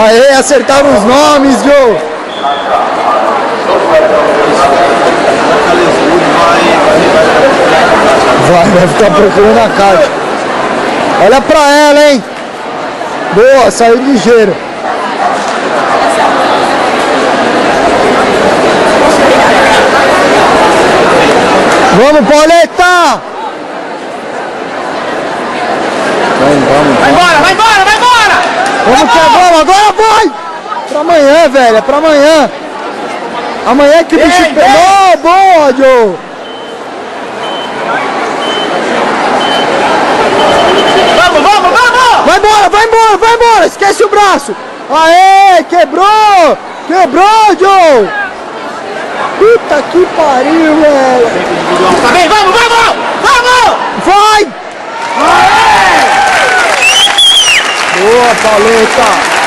Aê, acertaram os nomes, Joe. Vai ficar procurando a Kátia. Olha pra ela, hein? Boa, saiu ligeiro. Vamos, Pauleta! Vamos. Vai embora, vai embora, vai embora! Vamos que é bom, agora vai! Pra amanhã, velho, é pra amanhã. Amanhã que o bicho pegou. Boa, Joe! Vamos! Vai embora! Esquece o braço! Aê, quebrou! Quebrou, Joe! Puta que pariu, velho! Tá bem, vamos! Vai! Aê! Boa, Pauleta!